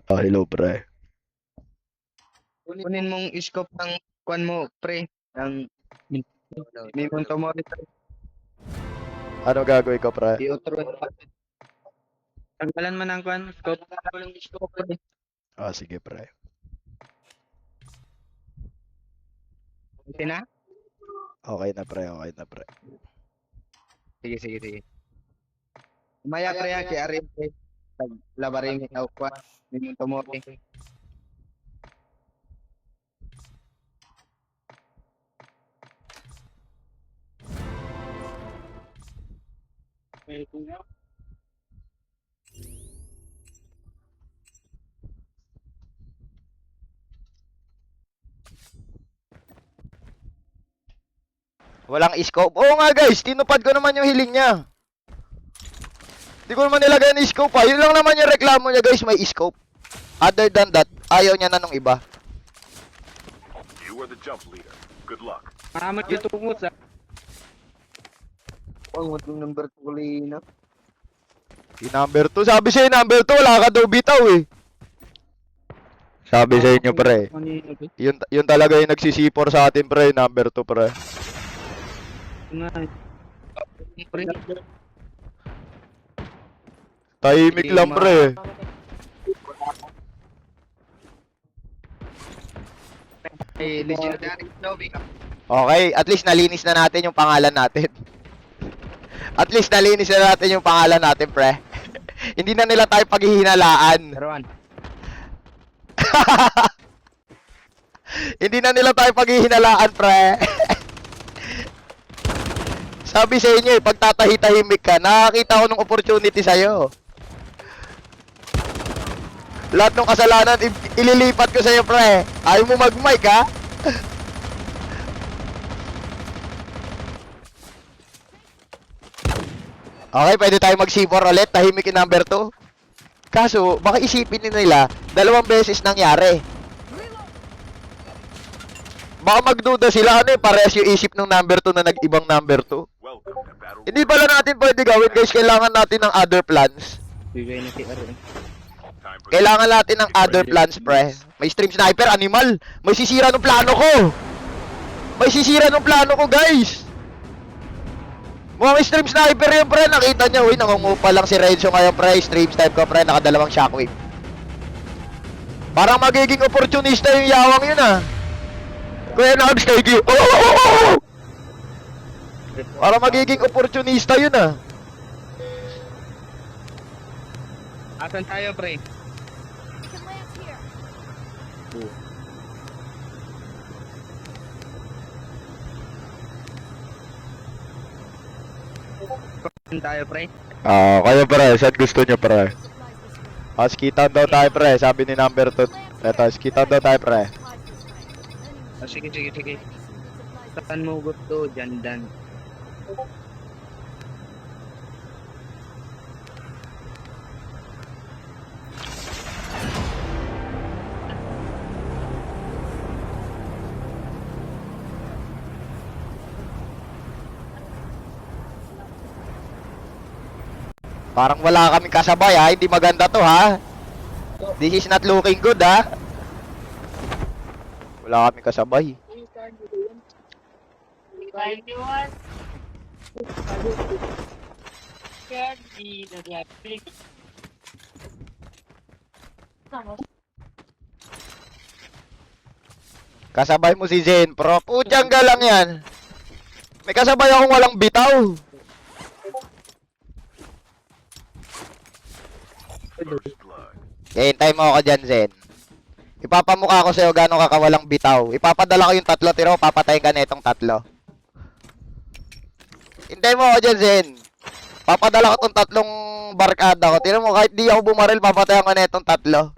Ah, hello, pre. Kunin mong scope ng kwan mo, pre. Ng Mimong Tomori. Ano gagawin ko, pre? I-outro. Tanggalan mo ng kwan, scope. Scope, pre. Ah, sige, pre. Okay na? Okay na, pre. Okay na, pre. Sige, sige, sige. Maya, pre, kay Arin, pre. Labarin ni Aukwa. Mimong Tomori. Walang scope. Oo nga, guys. Tinupad ko naman yung hiling niya. Hindi ko naman nilagay ng scope, ha. Yun lang naman yung reklamo niya, guys. May scope. Other than that, ayaw niya na nung iba. You are the jump leader. Good luck. Maramot yung tungo sa... Oh, what yung number 2 kulina? Yung number 2. Sabi sa'yo, number 2. Wala ka daw bitaw, eh. Sabi sa inyo, pre. Yun talaga yung nagsisipor sa atin, pre. Number 2, pre. Pre. Tahimik lang, pre. Eh, legendary lobby ka. Okay, at least nalinis na natin yung pangalan natin. At least nalinis na natin yung pangalan natin, pre. Hindi na nila tayo paghihinalaan. Rowan. Hindi na nila tayo paghihinalaan, pre. Sabi sa inyo, pag tatahi-tahimik ka, nakakita ko ng opportunity sa'yo. Lahat ng kasalanan, ililipat ko sa'yo, pre. Ayaw mo mag-mic, ha? Okay, pwede tayo mag-C4 ulit. Tahimik yung number 2. Kaso, baka isipin nila, 2 beses nangyari. Baka magduda sila, ano eh, parehas yung isip ng number 2 na nag-ibang number 2. Welcome to Battle Hindi pala natin pwede gawin, guys. Kailangan natin ng other plans. Bigay na si Arin. Time for Kailangan natin ng other plans, pre. May stream sniper, animal. May sisira ng plano ko. May sisira ng plano ko, guys. Mga stream sniper yun, pre. Nakita nyo, uy, nangungupa lang si Renzo ngayon, pre. Stream sniper ko, pre. Nakadalawang shockwave. Parang magiging opportunista yung yawang yun, ah. Kuya Nags, thank you. Oh! Parang magiging opportunista yun, ah. Asan tayo, pre? We can land here. Asan tayo, pre? Ah, kaya pre, saan gusto nyo, pre? Supplies this way. Ah, skitan daw tayo, pre. Sabi ni number 2. Eto, skitan daw tayo, pre. Supplies this way. Then you Sige, sige, sige. might be some good supplies. Saan mo gusto, Jandan? Parang wala kaming kasabay, ha? Hindi maganda to, ha? This is not looking good, ha? Wala kaming kasabay. Kasabay mo si Zen, Pro. Pudyang lang yan. May kasabay akong walang bitaw. First blood. Hintay mo ako dyan, Zen. Ipapamukha ko sa'yo gano'ng kakawalang bitaw. Ipapadala ko yung 3, tiro, papatayin ka na itong 3. Hintay mo ako dyan, Zen. Papadala ko itong 3 barkada ko. Tira mo, kahit di ako bumaril, papatayan ko na itong 3.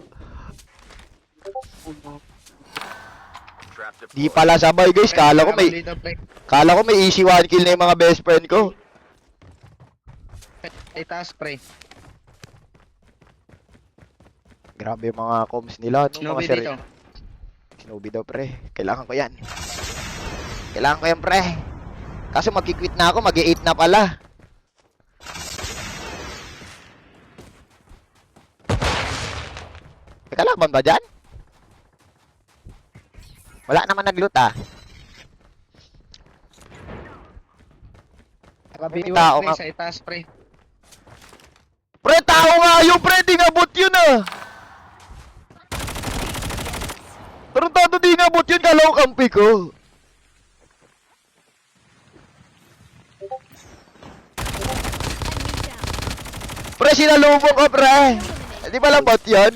Trap Di deployed. pala sabay, guys. Kala ko may easy 1 kill na yung mga best friend ko. Itaas, pre. Grabe yung mga comms nila, no? Snowy Mga dito. Snowy daw, pre. Kailangan ko yan. Kailangan ko yan, pre. Kaso magki-quit na ako, mag-8 na pala. May kalaban ba dyan? Wala naman nag-loot ah. Nakabiwas tao pre nga. sa itaas pre. Pre, tao nga yun, pre. Di nga bot yun ah. Tarantado di nga bot yun. Kala ko kampi ko. Enemy down. Pre, sinalubong ko, pre. Di ba lang bot yun?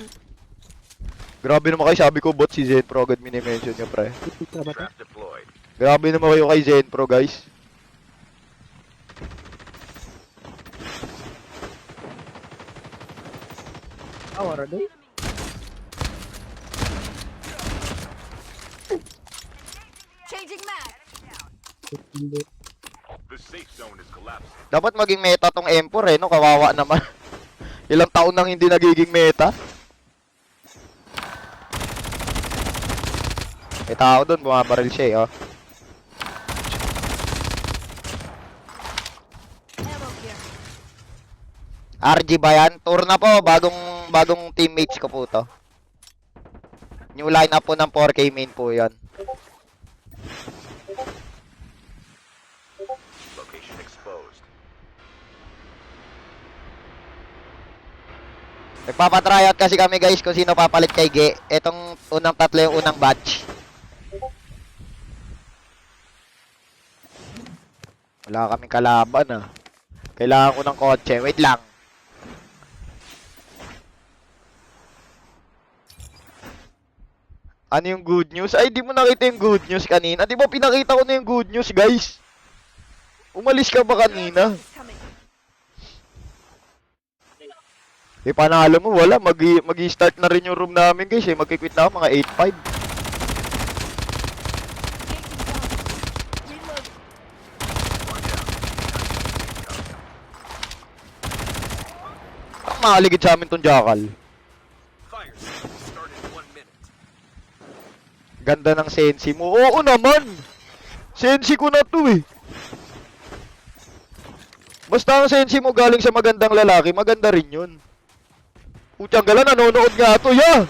Grabe naman kayo. Sabi ko bot si Zen Pro. Agad minimension niya, pre. Trap deployed. Grabe naman kayo kay Zen Pro, guys. Awara doy. Changing mag. The safe zone is collapsing. Dapat maging meta tong M4 eh, no? Kawawa naman. Ilang taon nang hindi nagiging meta. May tao doon, bumabaril siya eh, oh. Ammo here. RG ba yan? Tour na po, bagong teammates ko po to. New lineup po ng 4K main po yan. Location exposed. Nagpapatryout kasi kami guys kung sino papalit kay Ge. Etong unang tatlo yung unang batch. Wala kaming kalaban ah. Kailangan ko ng kotse. Wait lang. Ano yung good news? Ay, di mo nakita yung good news kanina. Di ba pinakita ko na yung good news, guys? Umalis ka ba kanina? Is coming. Eh, panalo mo, wala. Mag-i-start na rin yung room namin, guys. Eh. Magkikwit na ako, mga 8-5. Changing down. Reload. Ang makaligid sa amin tong jackal. Fire start in 1 minute. Ganda ng sensi mo. Oo naman! Sensi ko na to eh. Basta ang sensi mo galing sa magandang lalaki, maganda rin yun. Putyang gala, nanonood nga to, ya!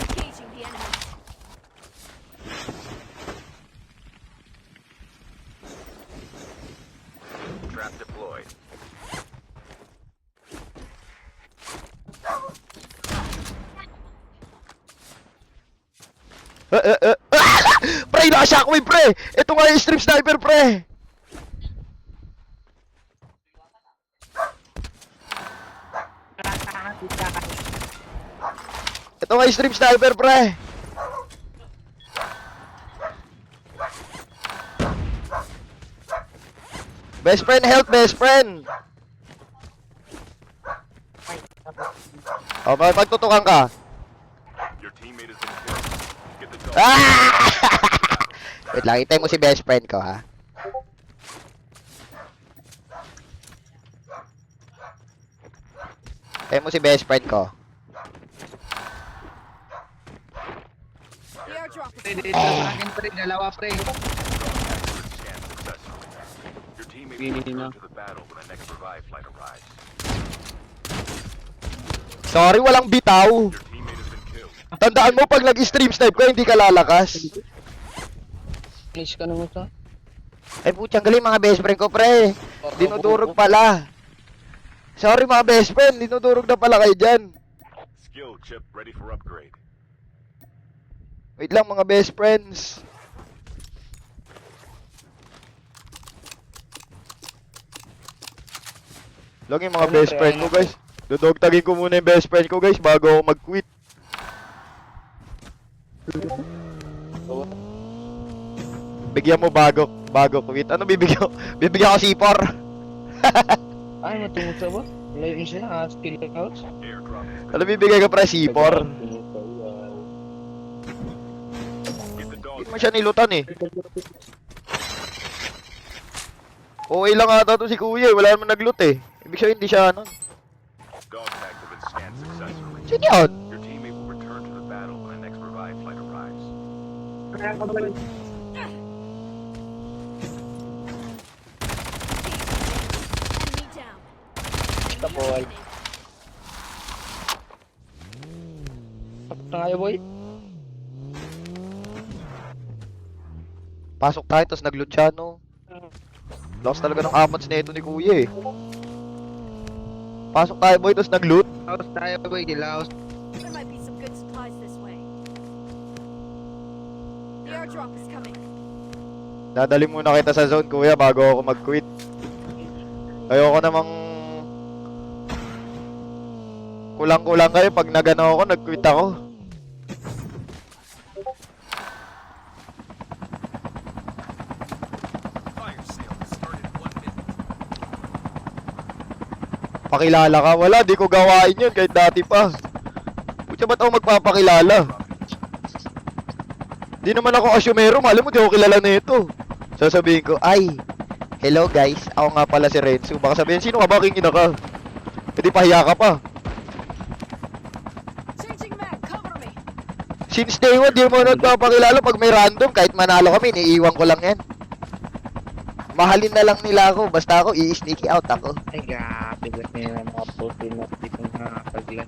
Engaging the enemies. Trap deployed. Pre, naka-shockwave, pre! Ito nga yung stream sniper, pre! Ito nga yung stream sniper, pre! Best friend, help, best friend! O, pagtutukan ka. Your teammate has been killed. Get the dog. Ah! Wait lang, itay mo si best friend ko, ha? Itay mo si best friend ko. The airdrop is Pre, coming. dito sa akin pre, dalawa pre. Scan successfully. Your teammate will Hindi na. return to the battle when the next revive flight arrives. Sorry, walang bitaw. Your teammate has been killed. Tandaan mo, pag nag-stream snipe ko, hindi ka lalakas. Finish ka naman sa. Ay, putyang galing mga best friend ko, pre. Dinudurog pala. Sorry mga best friend, dinudurog na pala kayo dyan. Skill chip ready for upgrade. Wait lang mga best friends. Lang yung mga Ano, best pre, friend ano, ko guys. Dudog-tagin ko muna yung best friend ko guys bago ako mag-quit. Bigyan mo bago quit. Ano bibigyan ko? Bibigyan ko C4. Ay, matungkol sa ba? Layo mo sila, skill couch. Airdrop has been. Ano bibigay ko pre C4? Get the dog. Hindi mo siya nilutan eh. Okay lang ata to si kuya eh. Wala naman naglut eh. Ibig sabihin hindi siya ano. Dog tags have been scanned successfully. Sino yun? Your teammate will return to the battle when the next revive flight arrives. Basta boy. Tayo boy. Pasok tayo, tapos nag-Luciano. Lakas talaga ng amats na ito ni Kuya eh. Pasok tayo boy, tapos nag-loot. House tayo boy, gilaos. There might be some good supplies this way. The airdrop is coming. Dadali muna kita sa zone Kuya bago ako mag-quit. Ayoko namang kulang-kulang kayo pag nagano ako, nag-quit ako. Fire sale started 1 minute. Pakilala ka, wala, di ko gawain yun kahit dati pa. Pucha, ba't ako magpapakilala? Di naman ako asyumero, malam mo di ako kilala na ito. Sasabihin ko, ay, hello guys, ako nga pala si Renzo. Baka sabihin, sino ka ba, king ina ka? Hindi pahiya ka pa. Changing mag, cover me. Since day 1, di mo nagpapakilala pag may random. Kahit manalo kami, iniiwan ko lang yan. Mahalin na lang nila ako, basta ako i-sneaky out ako. Ay, grabe lang nila mga puti na dito na paglan.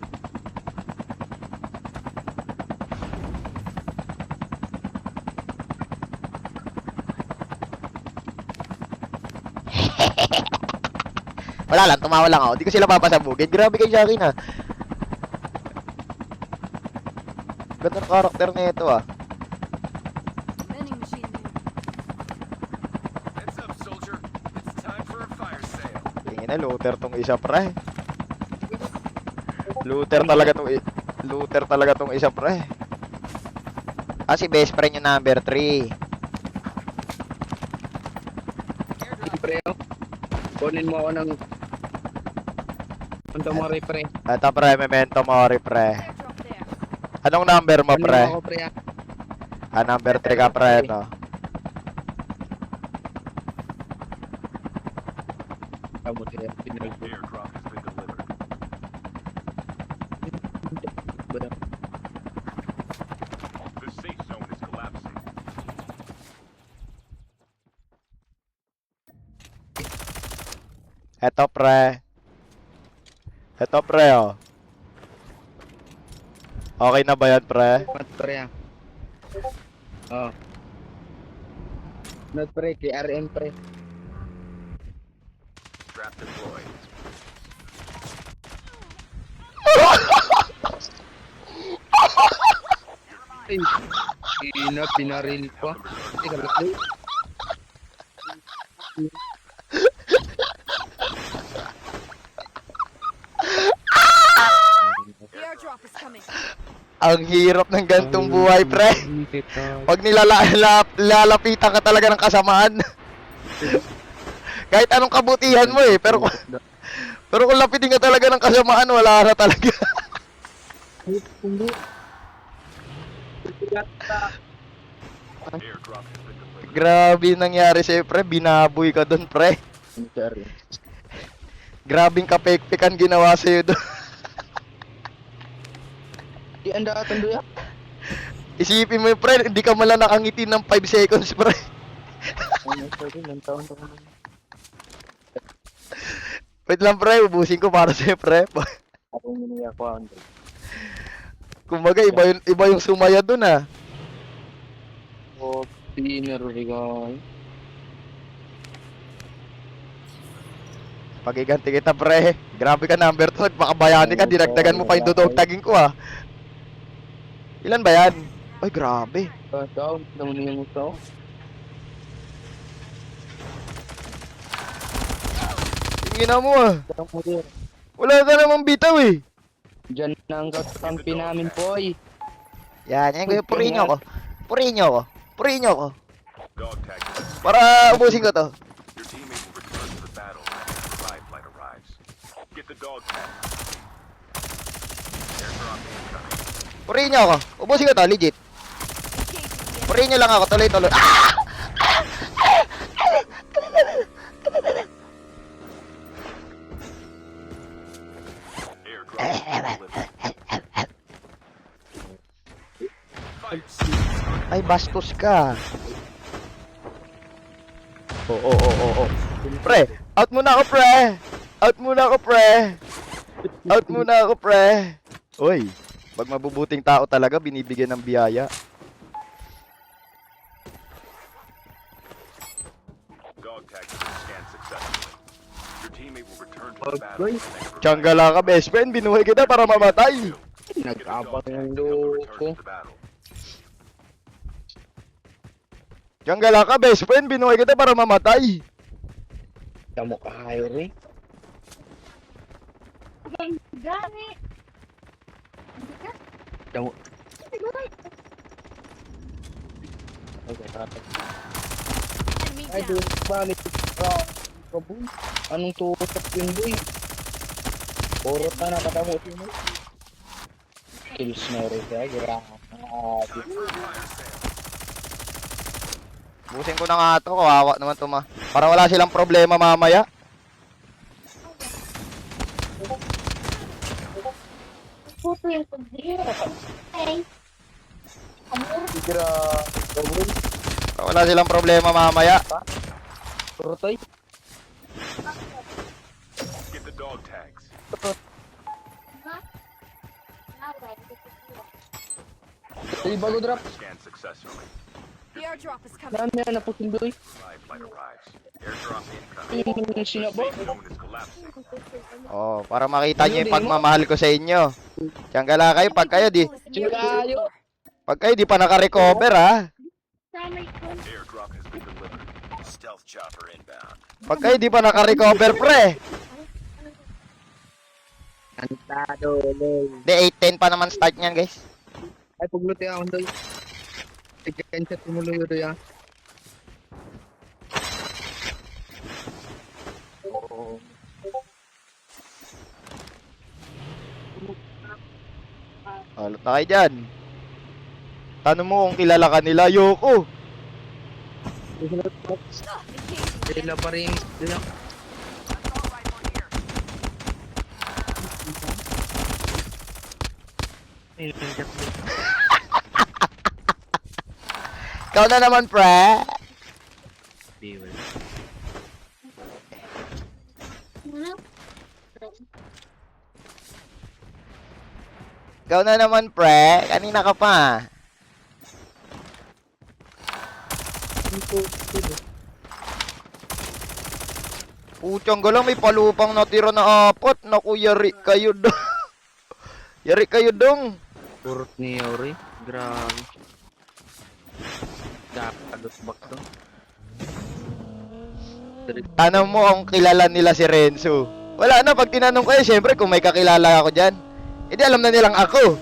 Wala lang, tumawa lang ako. Di ko sila papasabugin. Grabe kayo sa akin ha. Ganda ng karakter na ito ah. Vending machine there. Heads up, soldier. It's time for a fire sale. Tingin na, looter tong isa pre. Looter talaga tong isa pre. Ah, si best friend yung number 3. Pre, oh. Kunin mo ako ng punta mo rin pre. Ito pre, memento mori pre. Airdrop there. Anong number mo Kunin pre? mo ako pre. Ah, number 3 ka pre, no? Amo siya, pinag- Airdrop has been delivered. The safe zone is collapsing. Ito pre. Ito pre oh. Okay na ba yan pre? Mat pre. Oh. Not pre, KRM pre. Trap deployed. Ay, pinaril pa. Teka lang. The airdrop is coming. Ang hirap ng gantong buhay pre. Pag nilalapitan ka talaga ng kasamaan. Kahit anong kabutihan mo eh, pero kung lapitin ka talaga ng kasamaan, wala na talaga. Airdrop has been delivered. Grabe yung nangyari sa'yo pre, binaboy ka dun pre. Grabing kapekpekan ginawa sa'yo dun. Di anda atundo ya. Isipin mo pre, hindi ka mala nakangiti ng 5 seconds pre. Wait lang pre, ubusin ko para sa'yo pre. Ako niliya ko ang Kumbaga iba yung sumaya dun ah. oh, dinner regay. Pagiganti kita pre. Grabe ka number 2, nagpakabayani ka, dinagdagan mo pa yung dudog taging ko ah. Ilan ba yan? Ay grabe. Daw, naman yung ito. Tingin mo ah. Daw mo din. Wala ka namang bitaw eh. Diyan na ang kakampi namin, boy. Yan, yan. Purihin nyo ako. Purihin nyo ako. Purihin nyo ako. Dog tag has been Para ubusin ko to. Your teammate will return to the battle when the revive flight arrives. Get the dog tag. Airdrop incoming. Purihin nyo ako. Ubusin ko to, legit. Engaging the enemy. Purihin nyo lang ako, tuloy-tuloy. Ah! Airdrop has been delivered. Fire sale. Ay, bastos ka. Oo. Pre, out muna ako, pre. Out muna ako, pre. Out muna ako, pre. Uy, pag mabubuting tao talaga, binibigyan ng biyaya. Dog tag has been scanned successfully. Your teammate will return to the battle. Oy, Tiyangala ka, best friend. Binuhay kita para mamatay. Get the nag-abang dog tag ng to help them return loko. to the battle. Tiyangala ka, best friend. Binuhay kita para mamatay. Damo ka hayo rin. Damo. Okay, tatap. Enemy Ay, down. doon balik. Kaboy. Anong tutok yun, boy? Puro ka na katamo siya mo. Kills na rin siya, grabe. Busin ko na nga to. Kawawa naman to, ma. Para wala silang problema mamaya. Grabe, boy. Para wala silang problema mamaya. Puro toy. Get the dog tags. Ay, bago drop. Scanned successfully. The airdrop is coming. Dami na naputin, boy. Live flight arrives. Airdrop incoming. Yung sinabo. Safe zone is collapsing. Oh, para makita nyo yung pagmamahal ko sa inyo. Tiyangala kayo pag kayo di. Kayo. Pag kayo di pa naka-recover, ha. Airdrop has been delivered. Stealth chopper inbound. Pag kayo di pa naka-recover, pre. Antado, lol. Di, 8-10 pa naman start niyan, guys. Ay, pagluti ako, doy. Tigyan-chat mo luyo, doy, ah. Halot na kayo dyan. Tanong mo kung kilala ka nila, Yoko. Engaging the Sila pa rin. Sila. Ikaw na naman, pre. Ikaw na naman, pre. Kanina ka pa. Putyang galang, may palupang natira na 4. Naku, yari kayo dong. Yari kayo dong. Purot ni Yori. Grabe. Dapat bak to. Tanong mo kung kilala nila si Renzo. Wala na, pag tinanong ko syempre kung may kakilala ako dyan. Hindi alam na nilang ako.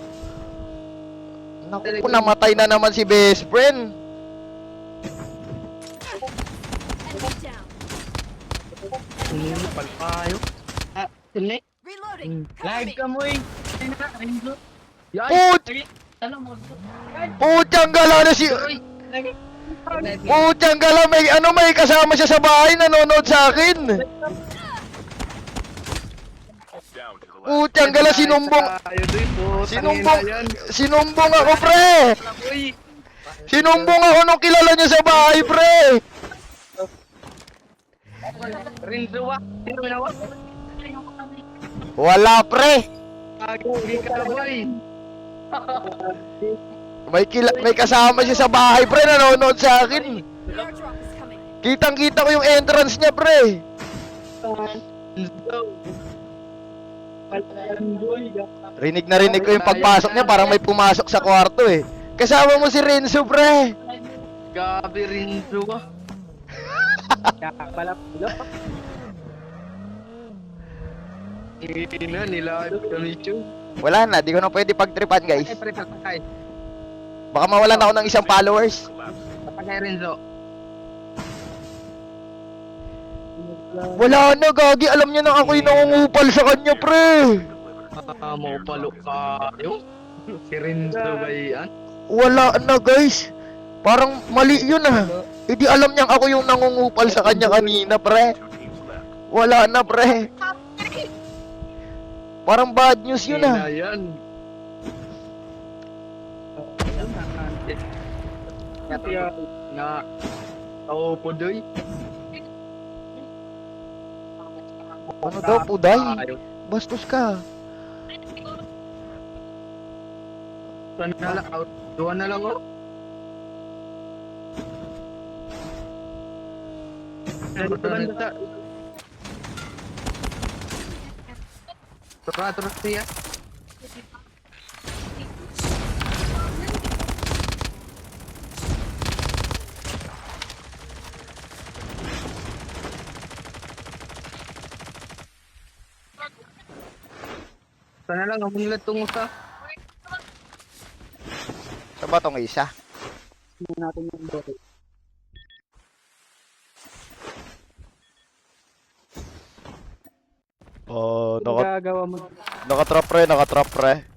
Naku, namatay na naman si best friend. enemy down. Palpayo. Ah, sili. Reloading. Cover me. mo eh. Put! Putyang gala na si... Putyang gala, may kasama siya sa bahay, nanonood sa akin. Down to the left. Putyang gala, sinumbong. Sinumbong ako, pre. Sinumbong ako nung kilala niya sa bahay, pre. Rinduwa. Wala, pre. Hindi ka boy. May kasama siya sa bahay, pre, nanonood sa akin. The airdrop is coming. Kitang-kita ko yung entrance niya, pre. Rinig na rinig ko yung pagpasok niya, parang may pumasok sa kwarto eh. Kasama mo si Renzo, pre. Gabi rinduwa. Pala pula. Hindi na nila kami chu. Wala na, di ko na pwede pagtripan, guys. Ay, pre, Baka mawalan ako ng isang followers. Collapsing. Patay Renzo. Wala na, gagi. Alam niya na ako yung nangungupal sa kanya, pre. Maupalo kayo. Si Renzo ba yan? Wala na, guys. Parang mali yun ah. Hindi alam niyang ako yung nangungupal sa kanya kanina, pre. 2 teams left. Wala na, pre. Parang bad news yun ah. Yan. Na tao po doy. Ano daw, puday? Ayaw. Bastos ka. Sana na lang, out. Duwan na lang oh. Banda sa... Tara siya. Sana lang, huwag nila tungo sa... Sa ba tong isa? Tingnan natin yung bote. Oh, Gagawa mo. nakatrap pre.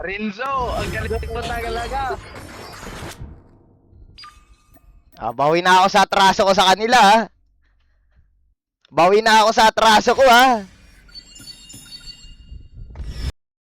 Renzo, ang galing mo talaga. Bawi na ako sa atraso ko sa kanila, ha. Bawi na ako sa atraso ko, ha.